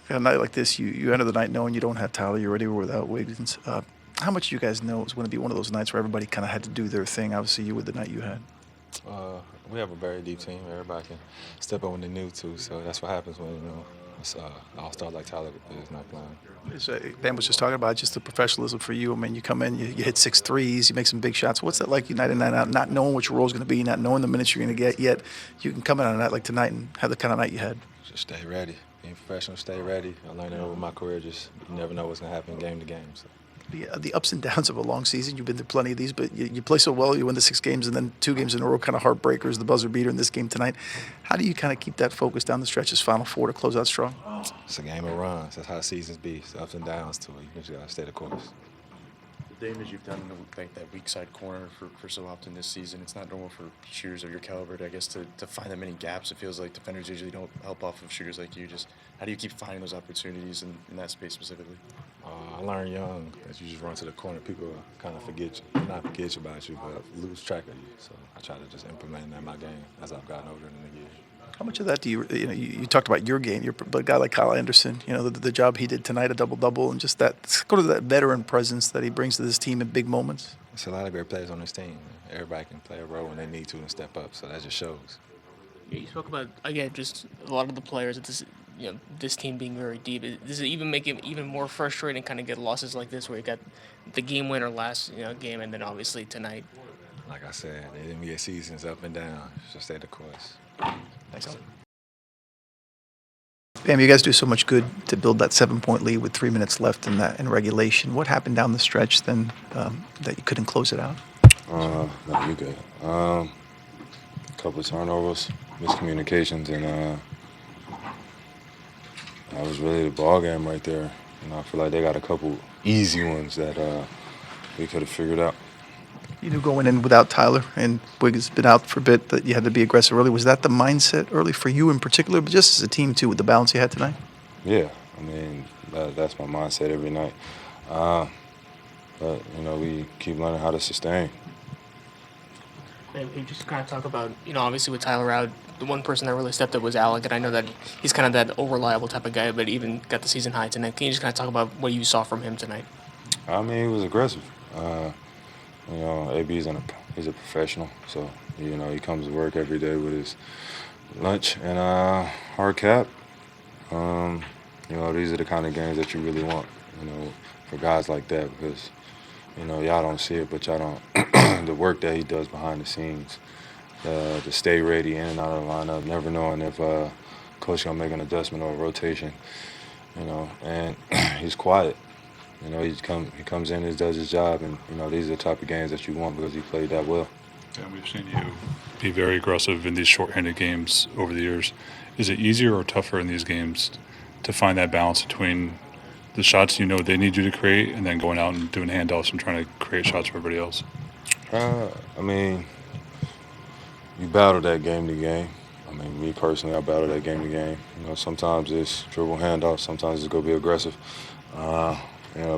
A night like this, you enter the night knowing you don't have Tyler, you're already without Wiggins. How much do you guys know it's going to be one of those nights where everybody kind of had to do their thing? Obviously, you with the night you had. We have a very deep team. Everybody can step up when they need to. So that's what happens when it's all-star like Tyler is not playing. Ben was just talking about just the professionalism for you. I mean, you come in, you hit 6 threes, you make some big shots. What's that like, night in, night out, not knowing what your role is going to be, not knowing the minutes you're going to get, yet you can come in on a night like tonight and have the kind of night you had? Just stay ready. Being professional, stay ready. I learned it over my career. Just you never know what's going to happen game to game. So. The ups and downs of a long season, you've been through plenty of these, but you play so well, you win the 6 games, and then 2 games in a row, kind of heartbreakers, the buzzer beater in this game tonight. How do you kind of keep that focus down the stretch as Final Four to close out strong? It's a game of runs. That's how seasons be. It's ups and downs to it. You just got to stay the course. The damage you've done like that weak side corner for so often this season, it's not normal for shooters of your caliber to, I guess, to find that many gaps. It feels like defenders usually don't help off of shooters like you. Just how do you keep finding those opportunities in that space specifically? I learned young that you just run to the corner. People kind of not forget about you, but lose track of you. So I try to just implement that in my game as I've gotten older in the years. How much of that do you talked about your game, but a guy like Kyle Anderson, the job he did tonight, a double-double, and just that, go to that veteran presence that he brings to this team in big moments? There's a lot of great players on this team. Everybody can play a role when they need to and step up, so that just shows. Yeah, you spoke about, again, just a lot of the players at this team being very deep. Does it even make it even more frustrating kind of get losses like this where you got the game winner last game and then obviously tonight? Like I said, the NBA season's up and down. Just stay the course. Thanks. Bam, you guys do so much good to build that 7-point lead with 3 minutes left in regulation. What happened down the stretch then that you couldn't close it out? No, you good. A couple of turnovers, miscommunications, and that was really the ball game right there. I feel like they got a couple easy ones that we could have figured out. You knew going in without Tyler and Wiggins has been out for a bit that you had to be aggressive early. Was that the mindset early for you in particular, but just as a team too with the balance you had tonight? Yeah, I mean, that's my mindset every night. But, we keep learning how to sustain. And you just kind of talk about, obviously with Tyler out, the one person that really stepped up was Alec, and I know that he's kind of that reliable type of guy, but even got the season high tonight. Can you just kind of talk about what you saw from him tonight? I mean, he was aggressive. AB's he's a professional, so he comes to work every day with his lunch and hard cap. These are the kind of games that you really want, for guys like that because y'all don't see it, but y'all don't. The work that he does behind the scenes, to stay ready in and out of the lineup, never knowing if coach gonna make an adjustment or a rotation, and he's quiet. He comes in and does his job, and these are the type of games that you want because he played that well. And we've seen you be very aggressive in these shorthanded games over the years. Is it easier or tougher in these games to find that balance between the shots they need you to create and then going out and doing handoffs and trying to create shots for everybody else? I mean, you battle that game to game. I mean, me personally, I battle that game to game. Sometimes it's dribble handoff, sometimes it's go be aggressive.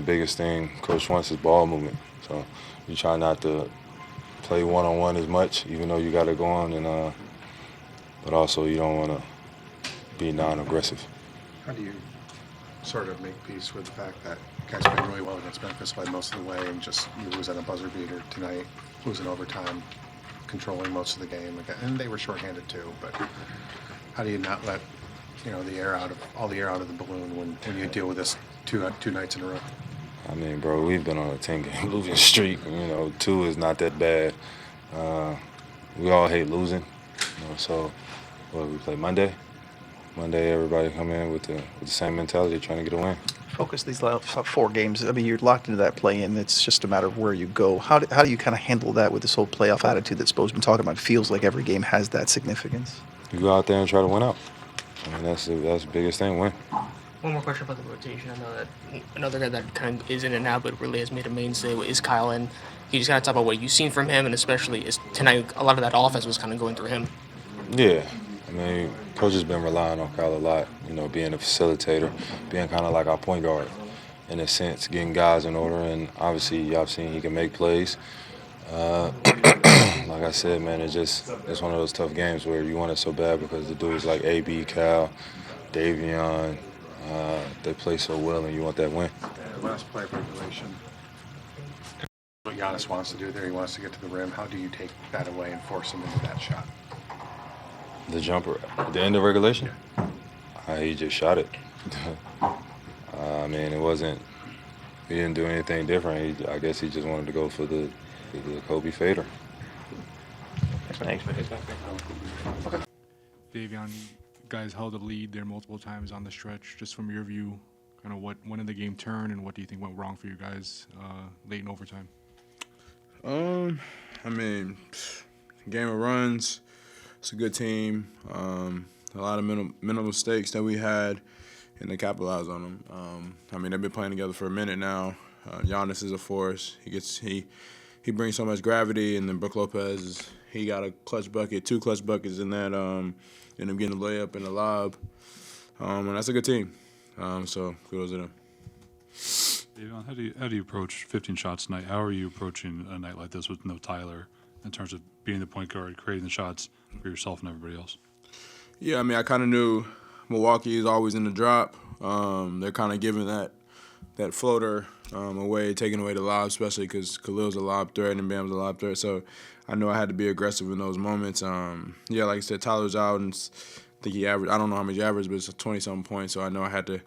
Biggest thing coach wants is ball movement. So you try not to play one-on-one as much, even though you got to go on, and but also you don't want to be non-aggressive. How do you sort of make peace with the fact that you guys played really well against Memphis, led most of the way, and just you lose on a buzzer beater tonight, losing overtime, controlling most of the game, and they were shorthanded too. But how do you not let all the air out of the balloon when you deal with this two nights in a row? I mean, bro, we've been on a 10-game losing streak. 2 is not that bad. We all hate losing. So we play Monday. Monday, everybody come in with the same mentality, trying to get a win. Focus these last 4 games. I mean, you're locked into that play-in. It's just a matter of where you go. How do you kind of handle that with this whole playoff attitude that Spo's been talking about? It feels like every game has that significance. You go out there and try to win out. I mean, that's the biggest thing, win. One more question about the rotation. I know that another guy that kind of is in and out but really has made a mainstay is Kyle. And you just kind of talk about what you've seen from him, and especially tonight, a lot of that offense was kind of going through him. Yeah. I mean, coach has been relying on Kyle a lot, being a facilitator, being kind of like our point guard in a sense, getting guys in order. And obviously, y'all seen he can make plays. Like I said, man, it's one of those tough games where you want it so bad because the dudes like AB, Cal, Davion, they play so well, and you want that win. The last play of regulation, what Giannis wants to do there, he wants to get to the rim. How do you take that away and force him into that shot? The jumper at the end of regulation, he just shot it. I mean, it wasn't. He didn't do anything different. I guess he just wanted to go for the Kobe fader. Thanks. Davion, you guys held a lead there multiple times on the stretch. Just from your view, kind of when did the game turn, and what do you think went wrong for you guys late in overtime? I mean, game of runs. It's a good team. A lot of mental mistakes that we had, and they capitalized on them. I mean, they've been playing together for a minute now. Giannis is a force. He brings so much gravity, and then Brook Lopez, he got a clutch bucket, 2 clutch buckets in that, and him getting the layup and the lob. And that's a good team. So kudos to them. Davion, how do you approach 15 shots tonight? How are you approaching a night like this with no Tyler in terms of being the point guard, creating the shots for yourself and everybody else? Yeah, I mean, I kind of knew Milwaukee is always in the drop. They're kind of giving that floater away, taking away the lob, especially because Khalil's a lob threat and Bam's a lob threat. So I knew I had to be aggressive in those moments. Yeah, like I said, Tyler's out, and I think he averaged, I don't know how much he averaged, but it's 20-something points. So I know I had to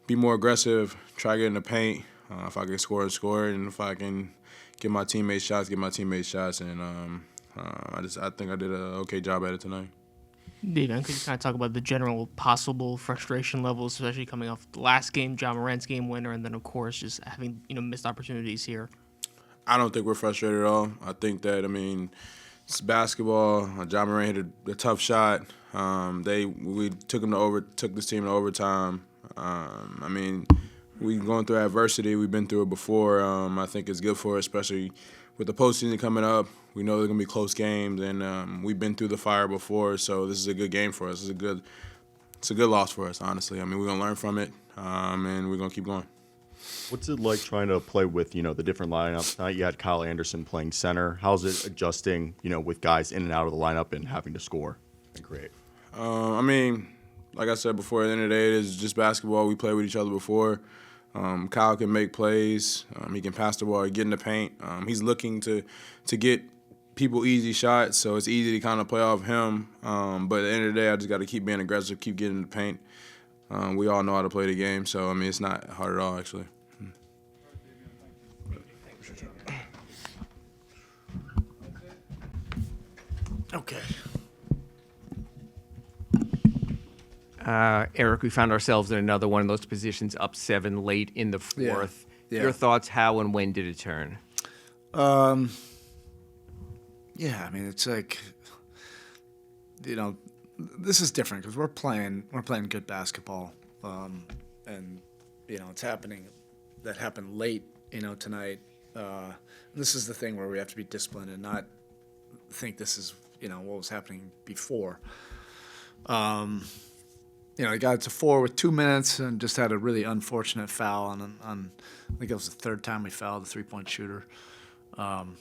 be more aggressive, try to get in the paint. If I can score, and if I can get my teammates shots, And I think I did an okay job at it tonight. Davion, could you kind of talk about the general possible frustration levels, especially coming off the last game, Ja Morant's game winner, and then of course just having missed opportunities here? I don't think we're frustrated at all. I think that, I mean, it's basketball. Ja Morant hit a tough shot. We took this team to overtime. I mean, we're going through adversity. We've been through it before. I think it's good for us, especially with the postseason coming up. We know they're going to be close games, and we've been through the fire before, so this is a good game for us. It's a good loss for us, honestly. I mean, we're going to learn from it, and we're going to keep going. What's it like trying to play with, the different lineups? Tonight you had Kyle Anderson playing center. How's it adjusting, with guys in and out of the lineup and having to score and create? I mean, like I said before, at the end of the day, it is just basketball. We played with each other before. Kyle can make plays. He can pass the ball, get in the paint. He's looking to get people easy shots, so it's easy to kind of play off him. But at the end of the day, I just got to keep being aggressive, keep getting in the paint. We all know how to play the game, so, I mean, it's not hard at all, actually. Okay. Erik, we found ourselves in another one of those positions, up 7 late in the fourth. Yeah. Your thoughts, how and when did it turn? Yeah, I mean, it's like, this is different because we're playing good basketball, and it's happening. That happened late, tonight. This is the thing where we have to be disciplined and not think this is what was happening before. He got to 4 with 2 minutes and just had a really unfortunate foul on I think it was the 3rd time we fouled the 3-point shooter. And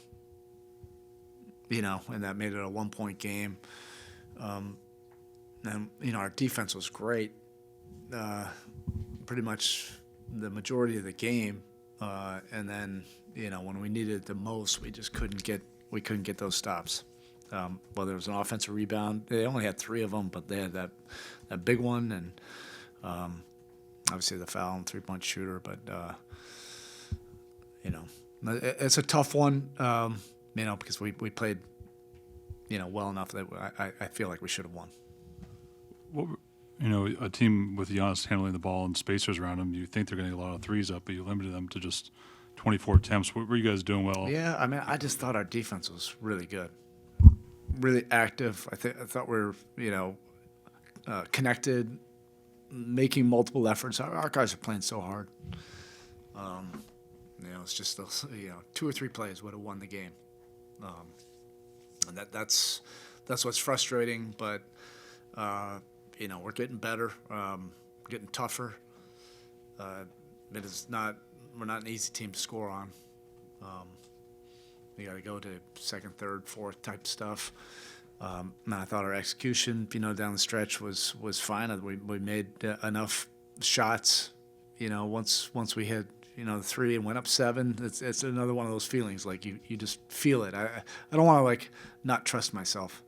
that made it a 1-point game. And our defense was great, pretty much the majority of the game. And then when we needed it the most, we just couldn't get those stops. Whether it was an offensive rebound, they only had 3 of them, but they had that big one, and obviously the foul and 3-point shooter. But it's a tough one, because we played, well enough that I feel like we should have won. A team with Giannis handling the ball and spacers around him, you think they're going to get a lot of threes up, but you limited them to just 24 attempts. What were you guys doing well? Yeah, I mean, I just thought our defense was really good. Really active. I thought we were, connected, making multiple efforts. Our guys are playing so hard. It's just those, 2 or 3 plays would have won the game. And that's what's frustrating. But we're getting better, getting tougher. We're not an easy team to score on. We got to go to 2nd, 3rd, 4th type stuff. And I thought our execution, down the stretch was fine. We made enough shots, once we hit the 3 and went up 7, it's another one of those feelings like you just feel it. I don't want to like not trust myself,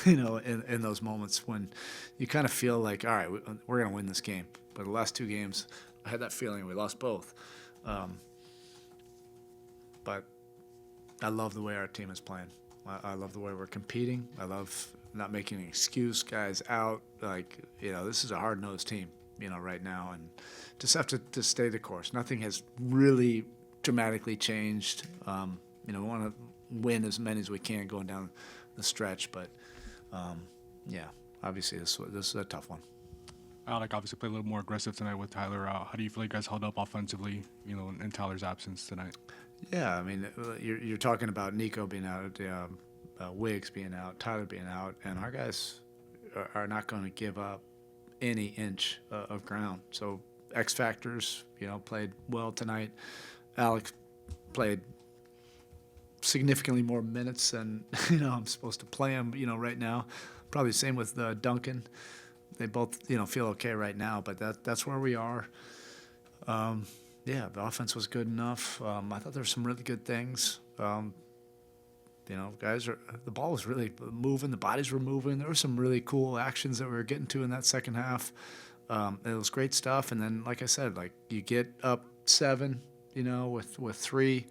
in those moments when you kind of feel like, all right, we're gonna win this game. But the last 2 games, I had that feeling. We lost both, but I love the way our team is playing. I love the way we're competing. I love not making an excuse, guys out. Like, this is a hard-nosed team, right now, and just have to stay the course. Nothing has really dramatically changed. We want to win as many as we can going down the stretch, but obviously this is a tough one. Alec obviously played a little more aggressive tonight with Tyler out. How do you feel like you guys held up offensively, in Tyler's absence tonight? Yeah, I mean, you're talking about Nico being out, Wiggs being out, Tyler being out, and our guys are not going to give up any inch of ground. So X factors, played well tonight. Alec played significantly more minutes than I'm supposed to play him. Right now, probably the same with Duncan. They both feel okay right now, but that's where we are. The offense was good enough. I thought there were some really good things. The ball was really moving. The bodies were moving. There were some really cool actions that we were getting to in that second half. It was great stuff. And then, like I said, like you get up 7, with 3,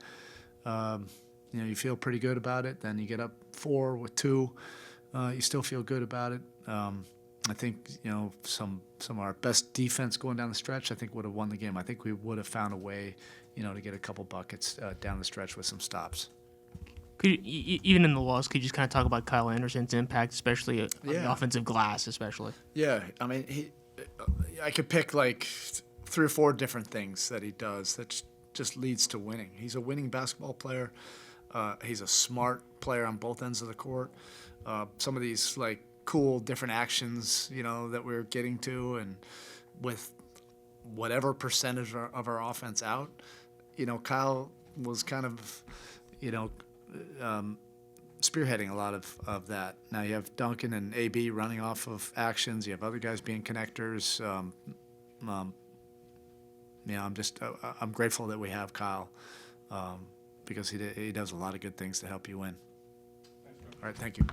you feel pretty good about it. Then you get up 4 with 2, you still feel good about it. I think some of our best defense going down the stretch, I think, would have won the game. I think we would have found a way, to get a couple buckets down the stretch with some stops. Could you, even in the loss, could you just kind of talk about Kyle Anderson's impact, especially on the offensive glass, especially? Yeah, I mean, I could pick like 3 or 4 different things that he does that just leads to winning. He's a winning basketball player. He's a smart player on both ends of the court. Some of these like cool different actions, that we're getting to, and with whatever percentage of our offense out, Kyle was kind of, spearheading a lot of that. Now you have Duncan and AB running off of actions. You have other guys being connectors. I'm grateful that we have Kyle, because he does a lot of good things to help you win. All right, thank you.